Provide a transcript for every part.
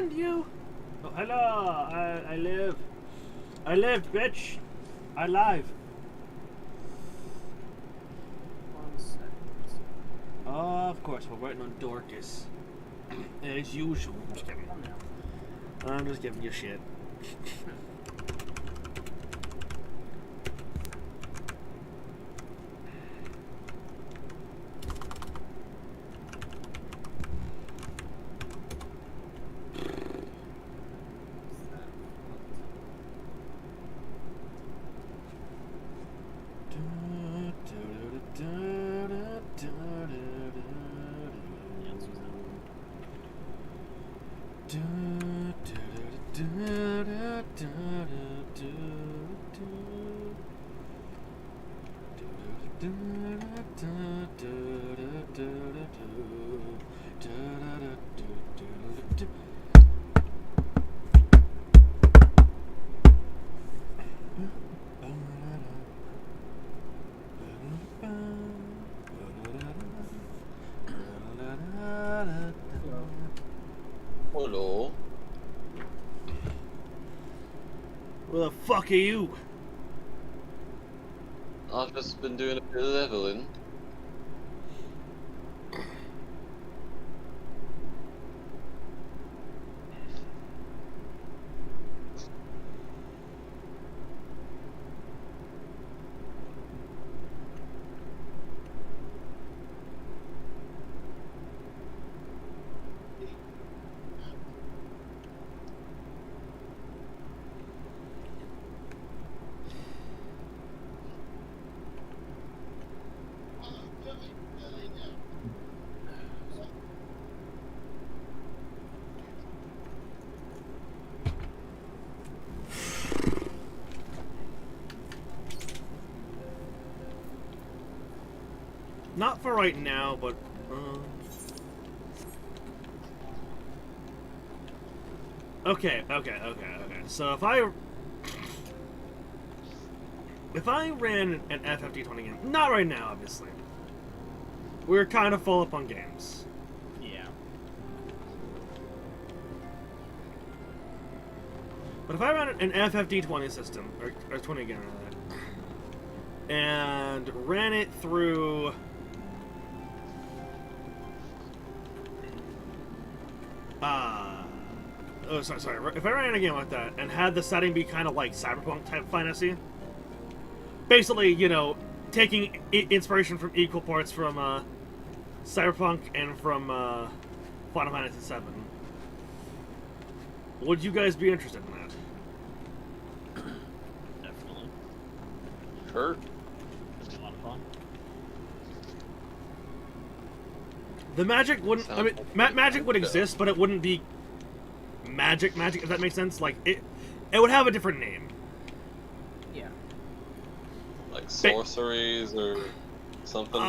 find you. Oh, hello. I live. I live, bitch. I live. 1 second. Of course, we're waiting on Dorcas. As usual. I'm just kidding. I'm just giving you shit. Hello. Who the fuck are you? I've just been doing a bit of leveling. Not for right now, but okay. So if I ran an FFD20 game, not right now, obviously. We're kind of full up on games. Yeah. But if I ran an FFD20 system, or 20 again, and ran it through sorry. If I ran a game like that and had the setting be kind of like cyberpunk type fantasy, basically, you know, taking inspiration from equal parts from cyberpunk and from Final Fantasy VII, would you guys be interested in that? Definitely. Sure. It'd be a lot of fun. The magic wouldn't. I mean, magic would exist, but it wouldn't be magic. If that makes sense. Like it would have a different name. Yeah. Like sorceries or something.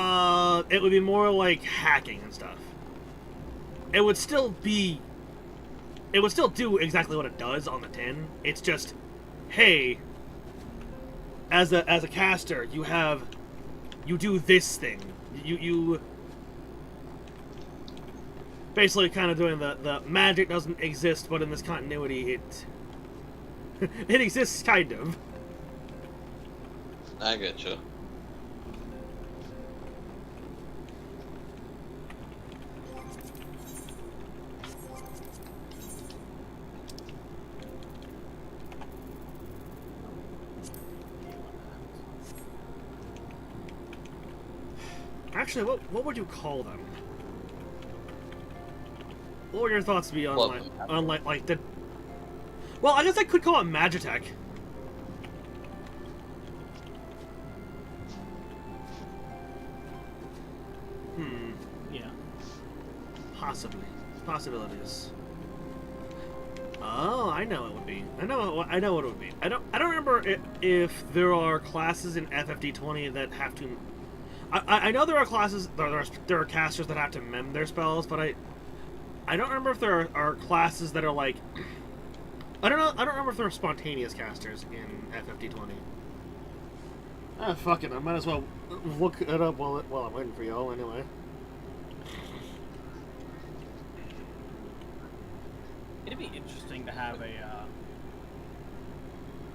It would be more like hacking and stuff. It would still be. It would still do exactly what it does on the tin. It's just, hey, as a caster, you do this thing. You basically kind of doing the magic doesn't exist, but in this continuity, it exists kind of. I get you. Actually, what would you call them? What would your thoughts be on like the? Well, I guess I could call it Magitech. Yeah. Possibly. Possibilities. Oh, I know it would be. I know what it would be. I don't remember if there are classes in FFD20 that have to. I know there are classes. There are casters that have to mem their spells, but I don't remember if there are classes that are like. I don't know. I don't remember if there are spontaneous casters in FFD20. Ah, fuck it. I might as well look it up while I'm waiting for y'all anyway. It'd be interesting to have a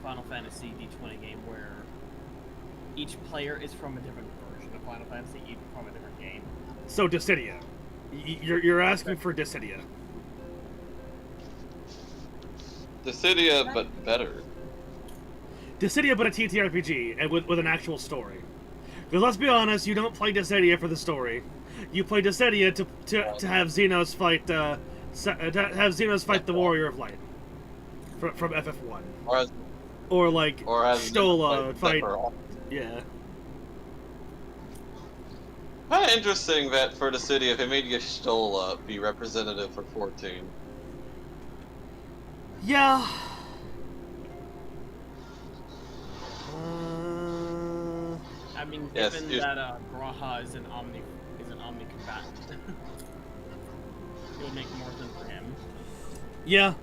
Final Fantasy D20 game where each player is from a different version of Final Fantasy, even from a different game. So Dissidia. You're asking for Dissidia. Dissidia, but better. Dissidia, but a TTRPG, and with an actual story. Because let's be honest, you don't play Dissidia for the story. You play Dissidia to have Xenos fight to have Xenos fight the Warrior of Light from FF1. Or like Stola fight. Yeah. Kind of interesting that for Dissidia, they made Stola be representative for 14. Yeah. I mean, Yes, given that Graha is an omni combatant, it would make more sense for him. Yeah.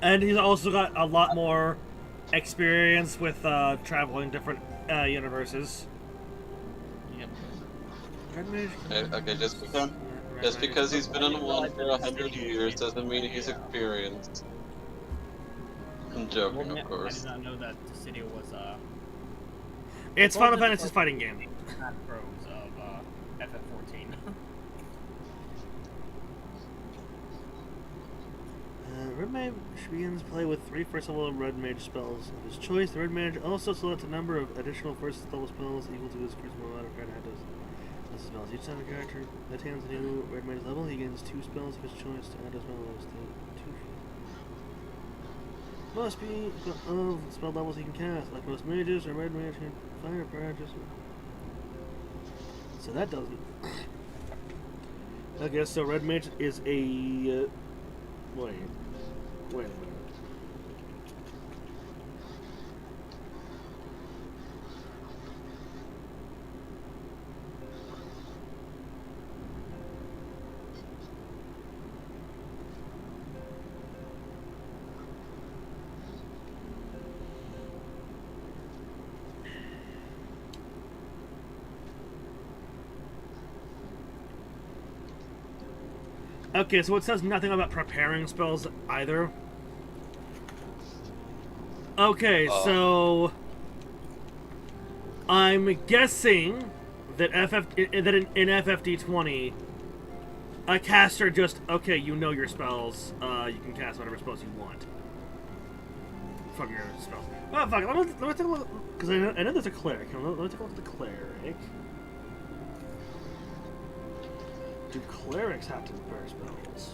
And he's also got a lot more experience with traveling different universes. Yep. Okay, just because he's been on one for 100 years doesn't mean he's experienced. I'm joking, of I course. did not know that Dissidia was It's Final Fantasy's fighting game. pros of FF14. Red Mage begins play with 3 first-level Red Mage spells of his choice. The Red Mage also selects a number of additional first-level spells equal to his Crucible modifier and spells. Each time a character attains a new Red Mage level, he gains 2 spells of his choice to add as well as the 2. Must be of spell levels he can cast. Like most mages, a Red Mage can fire practice. So that doesn't. I guess so. Red Mage is a. Wait a minute. Okay, so it says nothing about preparing spells either. Okay, so I'm guessing that in FFD20, a caster just you know your spells. You can cast whatever spells you want from your spells. Oh fuck! Let me take a look because I know there's a cleric. Let me take a look at the cleric. Do clerics have to prepare spells?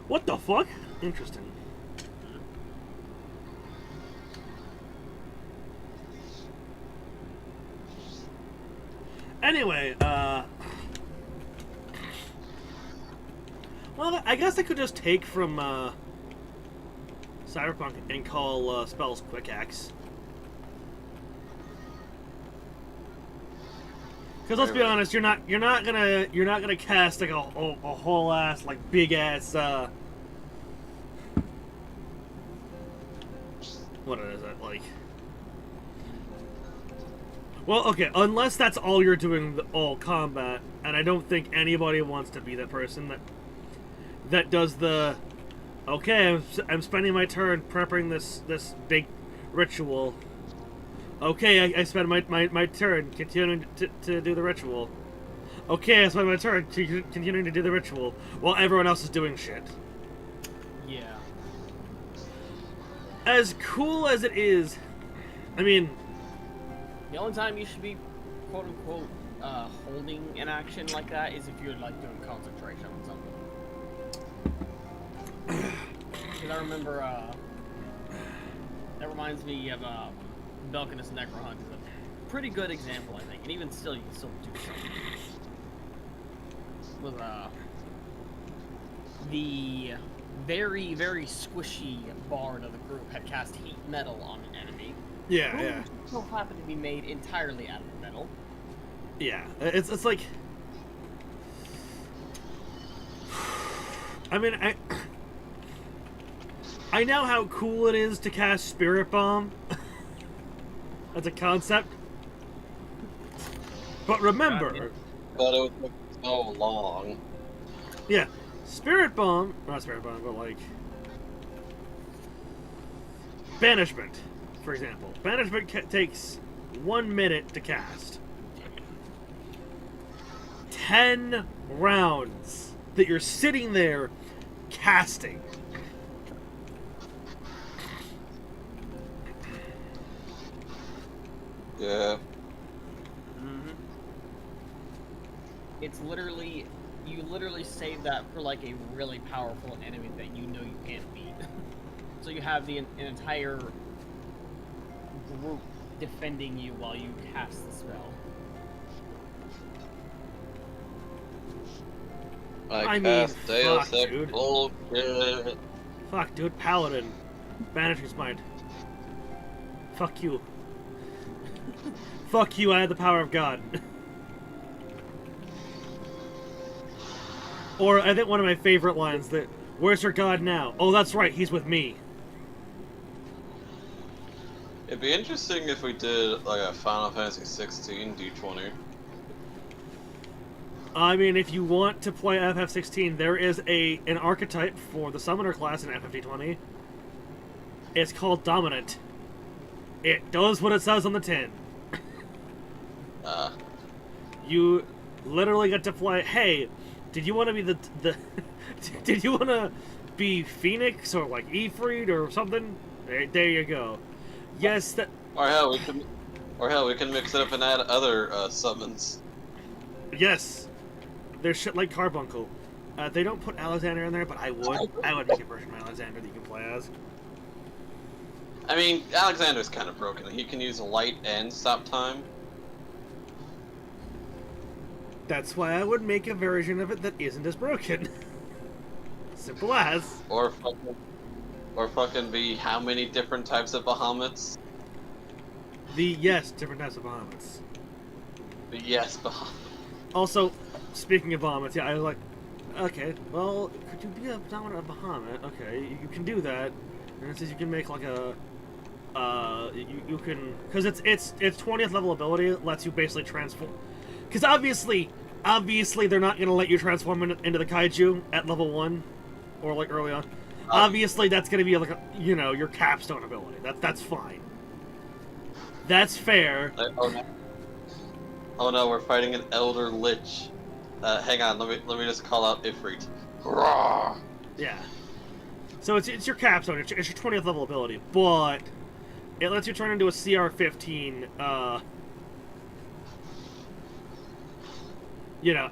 What the fuck? Interesting. Anyway, well, I guess I could just take from Cyberpunk and call spells quick axe. Because let's be honest, you're not gonna cast like a whole ass like big ass what is it like? Well, okay, unless that's all you're doing all combat, and I don't think anybody wants to be that person that does the okay, I'm spending my turn prepping this big ritual. Okay, I spend my turn continuing to do the ritual. Okay, I spend my turn continuing to do the ritual while everyone else is doing shit. Yeah. As cool as it is, I mean, the only time you should be quote unquote holding an action like that is if you're like doing concentration on something. Because I remember that reminds me of Belkinus Necrohunt is a pretty good example, I think, and even still, you can still do something. With the very, very squishy bard of the group had cast heat metal on an enemy, Yeah, who yeah, so happen to be made entirely out of metal. yeah. It's like, I mean, I know how cool it is to cast Spirit Bomb as a concept, but remember, But it would take so long. yeah, Spirit Bomb, not Spirit Bomb, but like Banishment, for example. Banishment takes 1 minute to cast. 10 rounds that you're sitting there casting. Yeah. Mm-hmm. It's literally, you literally save that for like a really powerful enemy that you know you can't beat. So you have an entire group defending you while you cast the spell. I mean, cast Deus fuck, Ex dude. bullshit. Fuck, dude. Paladin. Banishing Smite. Fuck you. Fuck you, I have the power of God. Or I think one of my favorite lines that, where's your God now? Oh, that's right, he's with me. It'd be interesting if we did like a Final Fantasy 16 D20. I mean, if you want to play FF16, there is an archetype for the Summoner class in FF20. It's called Dominant. It does what it says on the tin. You literally get to play. Hey, did you want to be the did you want to be Phoenix or like Ifrit or something? There you go. Yes, that. Or hell, we can mix it up and add other summons. Yes, there's shit like Carbuncle. They don't put Alexander in there, but I would make a version of Alexander that you can play as. I mean, Alexander's kind of broken. He can use light and stop time. That's why I would make a version of it that isn't as broken. Simple as. Or fucking be how many different types of Bahamut's? Yes, different types of Bahamut's. Yes, Bahamut. Also, speaking of Bahamut's, yeah, I was like, okay, well, could you be a dominant Bahamut? Okay, you can do that. And it says you can make like a, you can, because it's 20th level ability lets you basically transform. Because obviously they're not gonna let you transform into the kaiju at level 1, or like early on. Obviously, that's gonna be like your capstone ability. That's fine. That's fair. Oh no, we're fighting an Elder Lich. Hang on, let me just call out Ifrit. Rawr! Yeah. So it's your capstone. It's your 20th level ability, but it lets you turn into a CR15.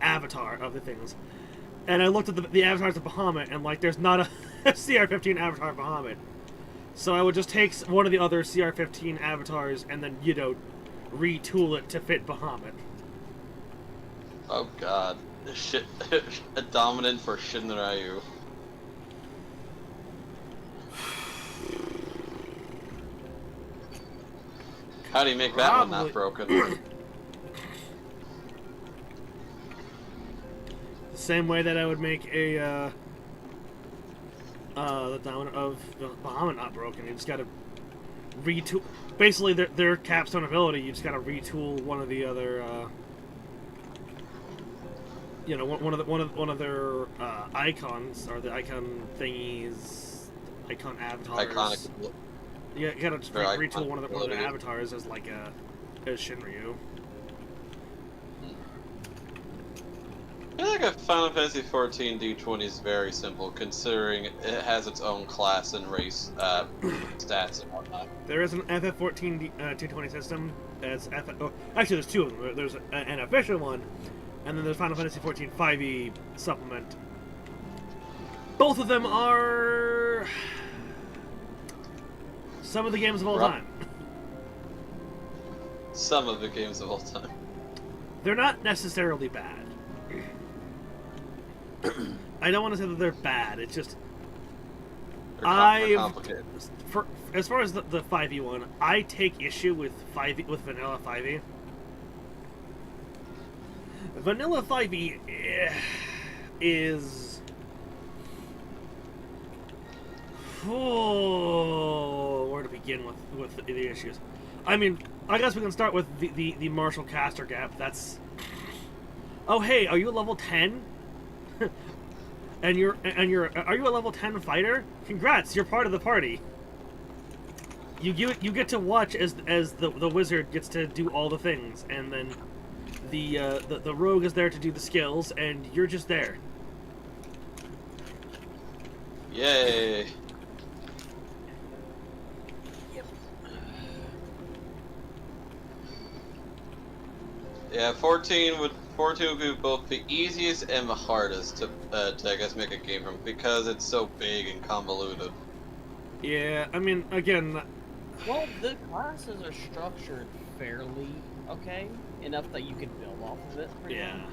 Avatar of the things. And I looked at the avatars of Bahamut, and like, there's not a CR15 avatar of Bahamut. So I would just take one of the other CR15 avatars and then, retool it to fit Bahamut. Oh god. Shit. A dominant for Shinryu. How do you make that one not broken? Same way that I would make the dominant of Bahamut not broken. You just gotta retool. Basically, their capstone ability. You just gotta retool one of the other. One of their icons, or the icon thingies, icon avatars. Iconic. You gotta just retool one of their avatars as like as Shinryu. I feel like a Final Fantasy 14 D20 is very simple, considering it has its own class and race stats and whatnot. There is an FF14 D20 system. Actually, there's two of them. There's an official one, and then there's Final Fantasy 14 5e supplement. Both of them are some of the games of all time. Some of the games of all time. They're not necessarily bad. I don't want to say that they're bad. It's just Or complicated? As far as the 5e1, I take issue with vanilla 5e. Vanilla 5e is... Oh, where to begin with the issues? I mean, I guess we can start with the martial caster gap. That's... Oh, hey, are you a level 10? Are you a level 10 fighter? Congrats, you're part of the party. You get to watch as the wizard gets to do all the things, and then the rogue is there to do the skills, and you're just there. Yay! Yeah, 14 would be both the easiest and the hardest to I guess make a game from, because it's so big and convoluted. Yeah, I mean, again... Well, the classes are structured fairly okay, enough that you can build off of it. Yeah. Well.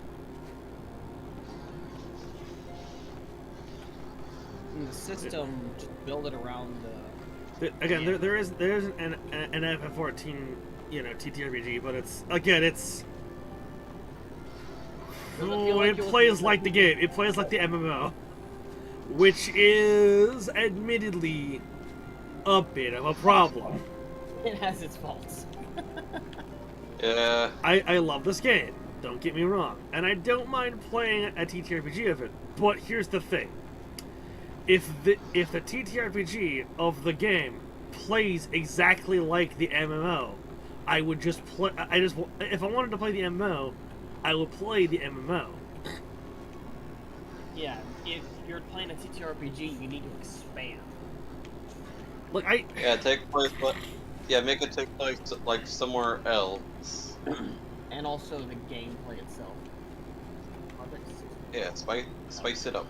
And the system, just build it around the... Again, there is an FF14, TTRPG, but it's it plays like the game. It plays like the MMO, which is admittedly a bit of a problem. It has its faults. Yeah. I love this game, don't get me wrong, and I don't mind playing a TTRPG of it, but here's the thing. If the TTRPG of the game plays exactly like the MMO, I would just play. If I wanted to play the MMO, I would play the MMO. Yeah, if you're playing a TTRPG, you need to expand. Look, make it take place like somewhere else. And also the gameplay itself. Yeah, spice it up.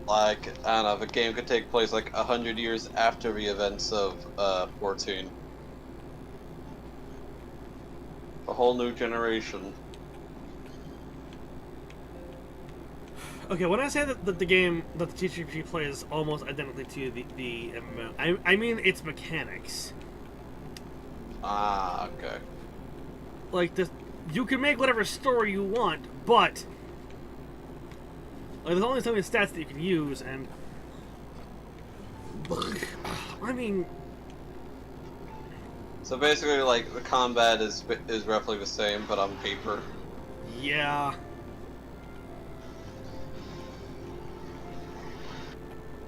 Like, I don't know, the game could take place like 100 years after the events of 14. A whole new generation. Okay, when I say that the game that the TTRPG plays almost identically to the MMO, I mean its mechanics. Ah, okay. Like, you can make whatever story you want, but there's only so many stats that you can use, and I mean, so basically, like, the combat is roughly the same, but on paper. yeah.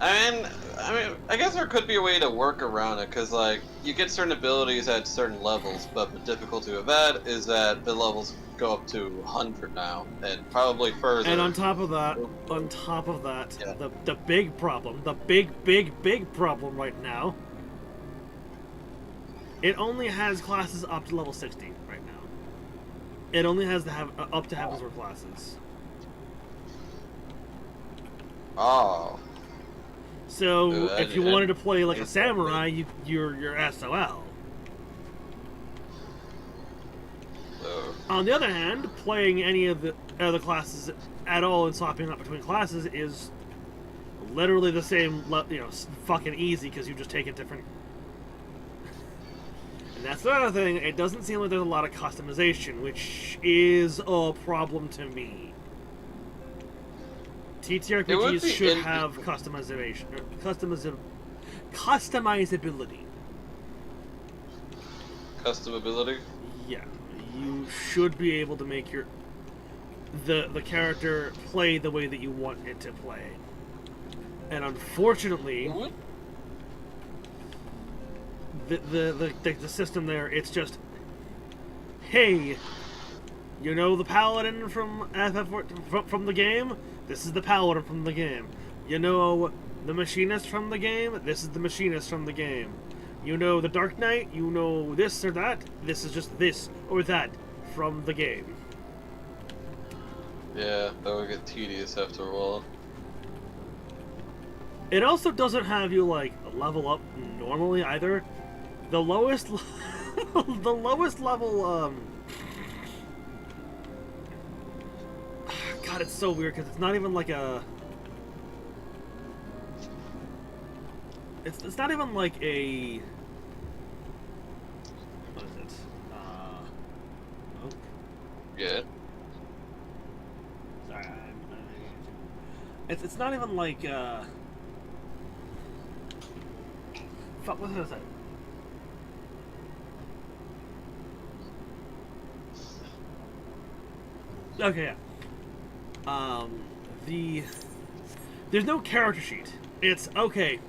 I mean, I guess there could be a way to work around it, because, like, you get certain abilities at certain levels, but the difficulty of that is that the levels go up to 100 now, and probably further. And on top of that, yeah. the big problem, the big problem right now, it only has classes up to level 60 right now. It only has up to Heavensward classes. Oh. So if you wanted to play like a samurai, you're SOL. On the other hand, playing any of the other classes at all and swapping up between classes is literally the same, fucking easy, because you just take a different... And that's the other thing, it doesn't seem like there's a lot of customization, which is a problem to me. TTRPGs should have customizability. Customability? Yeah, you should be able to make the character play the way that you want it to play. And unfortunately, the system there, it's just, hey, you know the paladin from from the game? This is the paladin from the game. You know the machinist from the game? This is the machinist from the game. You know the Dark Knight? You know this or that? This is just this or that from the game. Yeah, that would get tedious after a while. It also doesn't have you, like, level up normally either. The lowest... the lowest level, God, God, it's so weird because it's not even like a. It's not even like a. What is it? Oh. Yeah. Sorry, it's not even like fuck, what was I say? Okay, yeah. There's no character sheet. It's okay.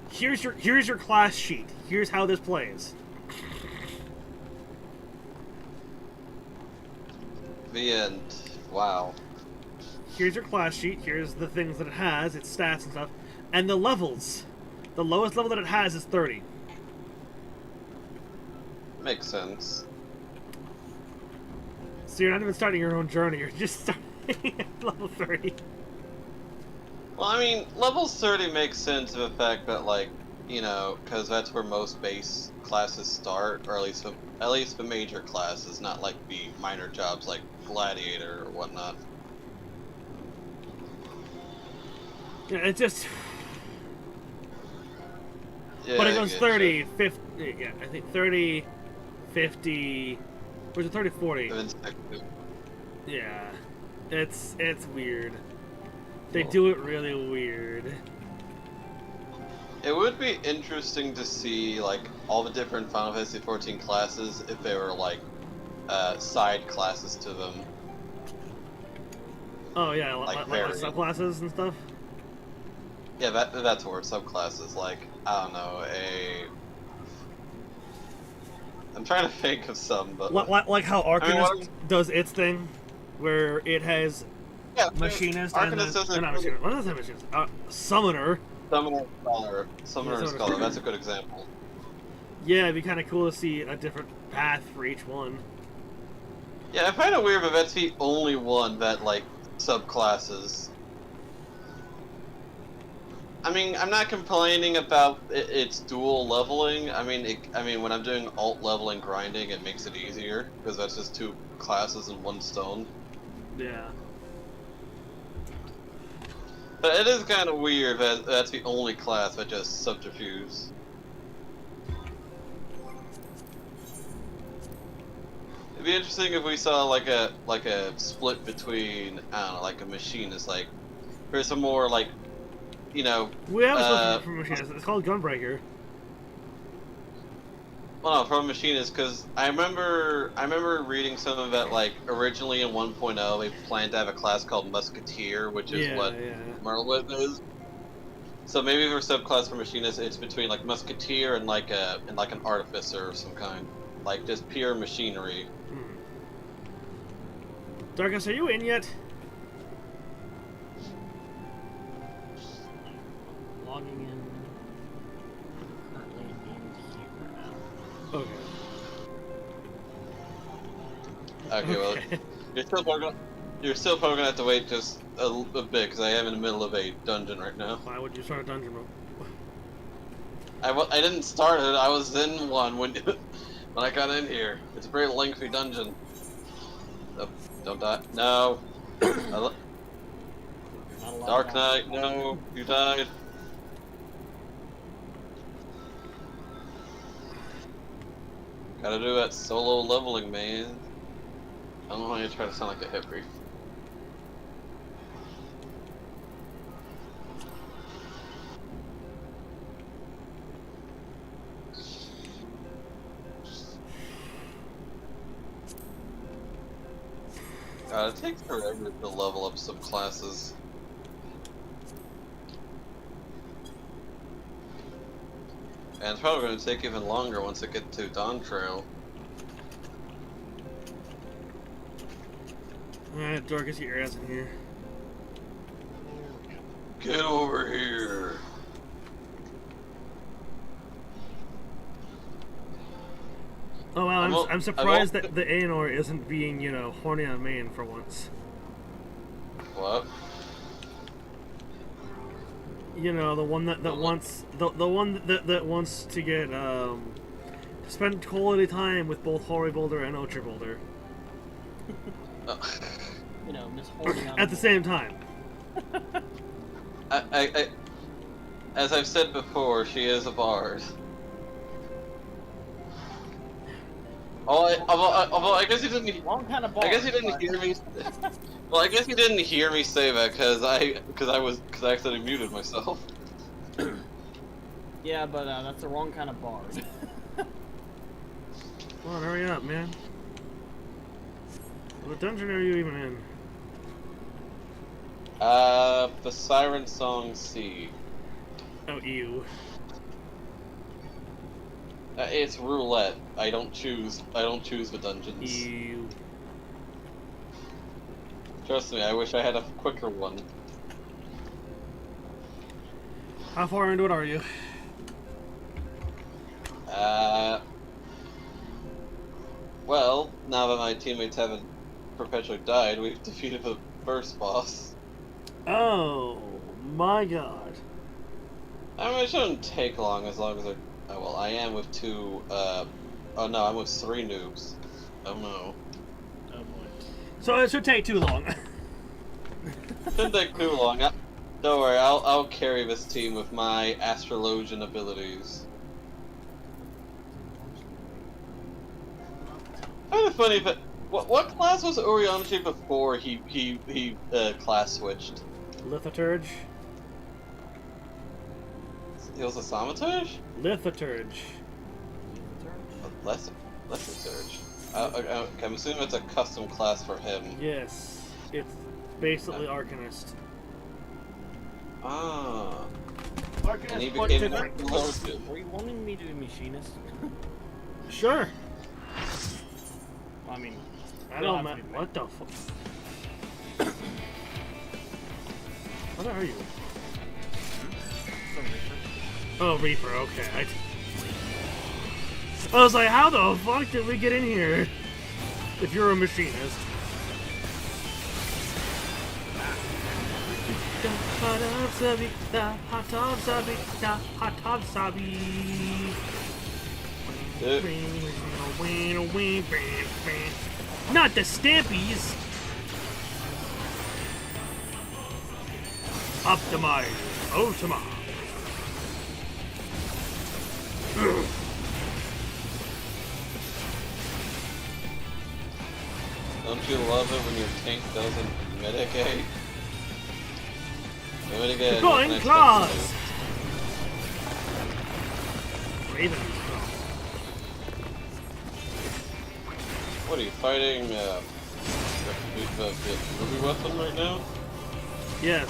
Here's your class sheet. Here's how this plays. The end. Wow. Here's your class sheet. Here's the things that it has, its stats and stuff, and the levels. The lowest level that it has is 30. Makes sense. So you're not even starting your own journey. You're just starting at level 30. Well, I mean, level 30 makes sense of the fact that, like, you know, because that's where most base classes start, or at least the major classes, not like the minor jobs like gladiator or whatnot. Yeah, it just. Yeah, But it I goes get 30, you. 50. Yeah, I think 30, 50. Or is it 30, 40? Yeah. It's weird. They do it really weird. It would be interesting to see, like, all the different Final Fantasy XIV classes if they were, like, side classes to them. Oh yeah, Like like variant. subclasses and stuff. Yeah, that's where subclasses, like, I don't know, I'm trying to think of some, but... Like how Arcanist I mean, does its thing, where it has yeah, Machinist Arcanist and then, doesn't not Machinist. What is that Machinist? Summoner. Summoner and Scholar, that's a good example. Yeah, it'd be kind of cool to see a different path for each one. Yeah, I find it weird, but that's the only one that, like, subclasses. I mean, I'm not complaining about its dual leveling. I mean, when I'm doing alt leveling grinding, it makes it easier, because that's just 2 classes in 1 stone. Yeah. But it is kind of weird that that's the only class that just subterfuge. It'd be interesting if we saw like a split between, I don't know, like a machinist, like there's some more like, you know. We have a split from Machinist. It's called Gunbreaker. Well, no, from a machinist, because I remember Oh, reading some of that, like originally in 1.0 they planned to have a class called Musketeer, which is what Merlwyt is. So maybe for subclass for machinist, it's between like Musketeer and like an artificer of some kind, like just pure machinery. Darkus, are you in yet? Logging in. Currently in here now. Okay. Okay, well, you're still probably gonna have to wait just a bit because I am in the middle of a dungeon right now. Why would you start a dungeon, bro? I didn't start it. I was in one when I got in here. It's a very lengthy dungeon. Oh, don't die. No. Dark Knight. No, you died. Gotta do that solo leveling, man. I don't know why you try to sound like a hippie. It takes forever to level up some classes. And it's probably going to take even longer once I get to Dawn Trail. Alright, Darkus, get your ass in here. Get over here! Oh wow, I'm surprised that the Aenor isn't being, you know, horny on main for once. What? You know, the one that wants the one that wants to get to spend quality time with both Hoary Boulder and Ultra Boulder. you know, Miss Hoarding on At the same time. As I've said before, she is a bard. Although I guess he didn't. Wrong kind of bar. I guess he didn't hear me. Well, I guess he didn't hear me say that because I accidentally muted myself. Yeah, but that's the wrong kind of bar. Come on, hurry up, man. What dungeon are you even in? The Siren Song C. Oh, ew. It's roulette. I don't choose the dungeons. Ew. Trust me, I wish I had a quicker one. How far into it are you? Well, now that my teammates haven't perpetually died, we've defeated the first boss. Oh, my god. I mean, it shouldn't take long as I... Oh, well, I am with two, oh no, I'm with 3 noobs. Oh no. Oh boy. So it should take too long. Shouldn't take too long. Don't worry, I'll carry this team with my astrologian abilities. Kind of funny, but what class was Orianachi before he class switched? Lithoturge? He was a Thaumaturge? Lithoturge. Lesser Surge. I'm assuming it's a custom class for him. Yes. It's basically Arcanist. Ah. And he Arcanist, became but an Archaeologist. were you wanting me to be machinist? Sure. I mean, I don't know. What the fuck? What are you? Oh, Reaper, okay. I was like, how the fuck did we get in here? If you're a machinist. Not the Stampies! Optimize Ultima. Don't you love it when your tank doesn't mitigate? Mitigate. Going claws! Raven. What are you fighting? The ruby weapon right now? Yes.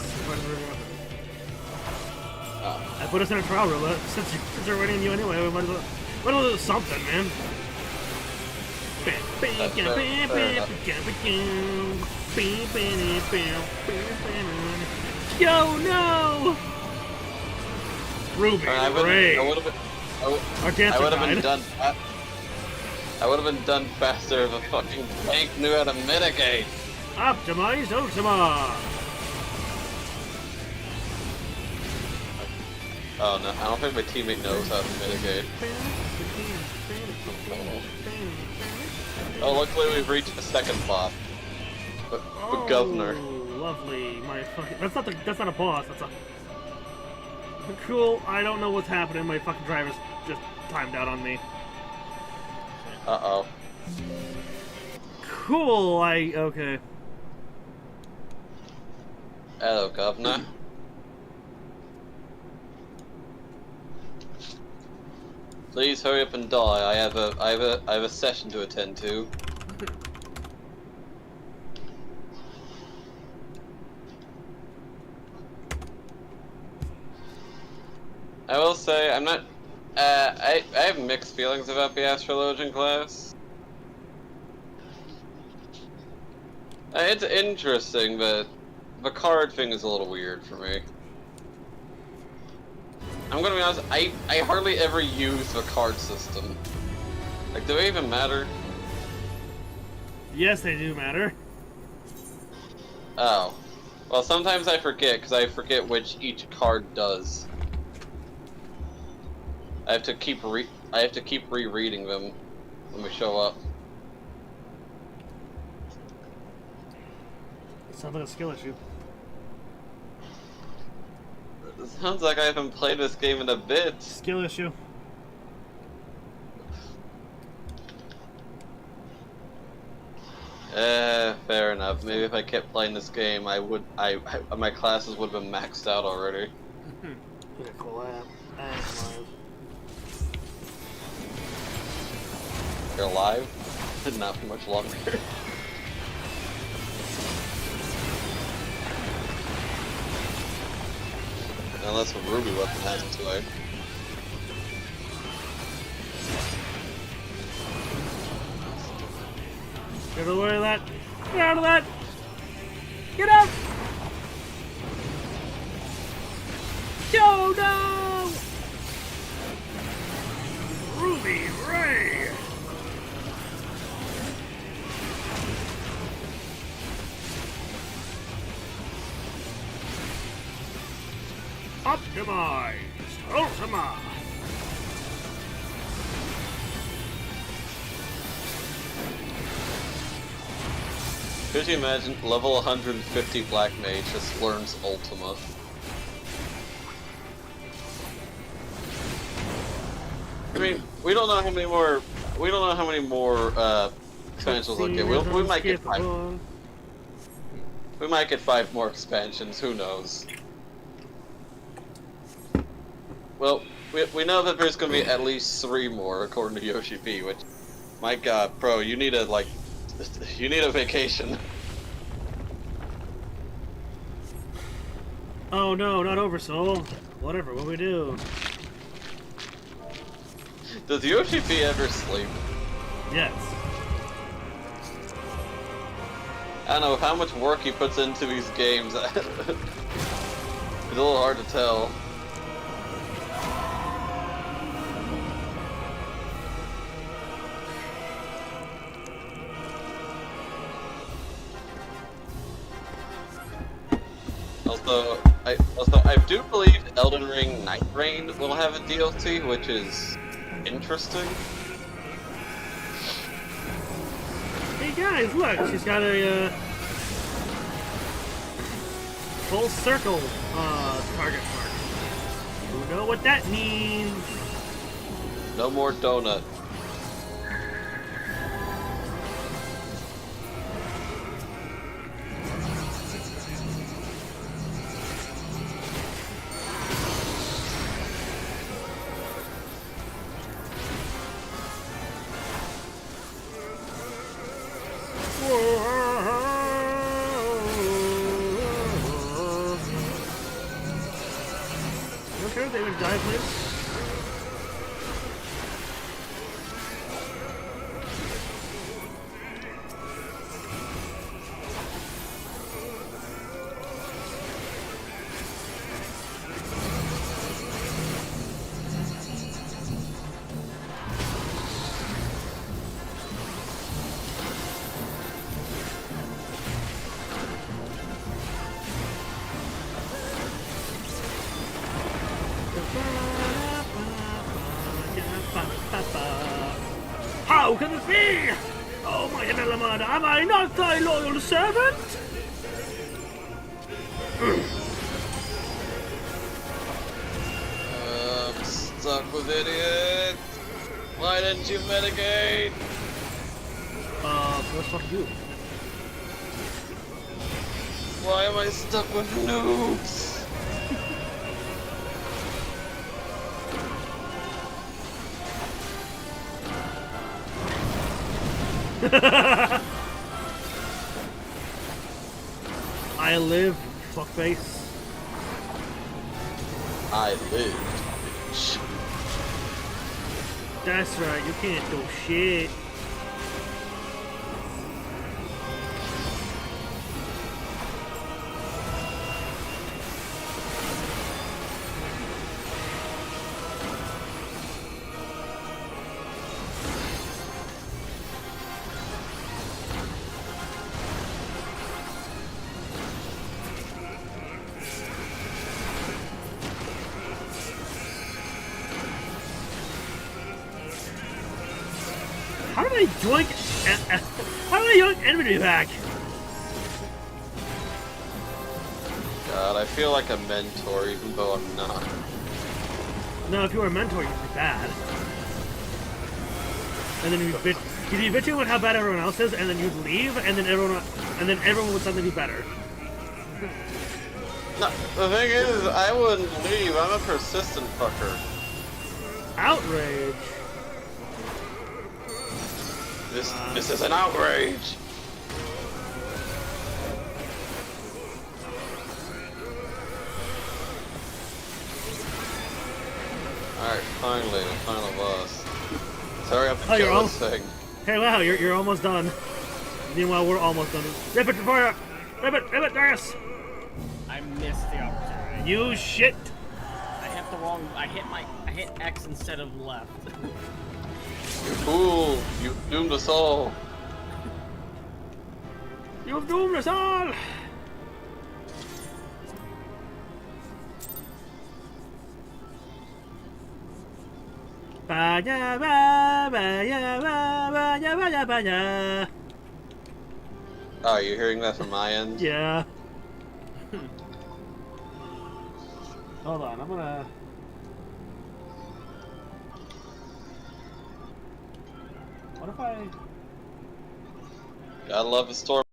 I put us in a trial roulette. Since they're waiting on you anyway, we might as well do something, man. Yo, no! Ruby, Ray. I would have been done faster if a fucking tank knew how to mitigate. Optimize Ultima. Oh no, I don't think my teammate knows how to mitigate. Oh, luckily we've reached the second boss. The governor. Lovely. My fucking. That's not a boss. That's a. Cool. I don't know what's happening. My fucking driver's just timed out on me. Uh-oh. Cool. Okay. Hello, governor. Please hurry up and die. I have a session to attend to. I will say I'm not. I have mixed feelings about the astrologian class. It's interesting, but the card thing is a little weird for me. I'm gonna be honest, I hardly ever use the card system. Like, do they even matter? Yes, they do matter. Oh. Well, sometimes I forget, because I forget which each card does. I have to keep rereading them when we show up. Sounds like a skill issue. It sounds like I haven't played this game in a bit. Skill issue. Fair enough. Maybe if I kept playing this game, my classes would have been maxed out already. Yeah, cool. I am live. You're alive? Not for much longer. Unless a ruby weapon has its way. Get away of that! Get out of that! Get out! Oh no! Ruby Ray! Optimize! Ultima! Could you imagine level 150 Black Mage just learns Ultima? I mean, we don't know how many more. We don't know how many more expansions we'll get. We might get 5. We might get 5 more expansions. Who knows? Well, we know that there's going to be at least 3 more according to Yoshi P. Which, my God, bro, you need a vacation. Oh no, not Oversoul. Whatever, what we do? Does Yoshi P ever sleep? Yes. I don't know, with how much work he puts into these games, it's a little hard to tell. Also, I do believe Elden Ring Night Rain will have a DLC, which is interesting. Hey guys, look, she's got a full circle target mark. You know what that means? No more donut. You okay if they would die, please? How can it be? Oh my Emelamada, am I not thy loyal servant? I'm stuck with idiot. Why didn't you mitigate? What's fuck you? Why am I stuck with noobs? I live, fuckface. I lived, bitch. That's right, you can't do shit. How do they yoink? How do they yoink enemy back? god, I feel like a mentor even though I'm not. No, if you were a mentor, you'd be bad. And then you'd be bitching about how bad everyone else is, and then you'd leave, and then everyone would suddenly be better. No, the thing is, I wouldn't leave. I'm a persistent fucker. Outrage. This is an outrage. Alright, finally, the final boss. Sorry, I'm Oh, you're kill this thing. Hey, wow, you're almost done. Meanwhile, we're almost done. Rip it before you. Rip it, Darius. I missed the opportunity. You shit. I hit the wrong. I hit X instead of left. You fool! You've doomed us all. You've doomed us all. Ba-ya, ba, ba-ya, ba, ba-ya, ba-ya, ba-ya. Oh, are you hearing that from my end? Yeah. Hold on, I'm gonna... What if I... Gotta love a storm.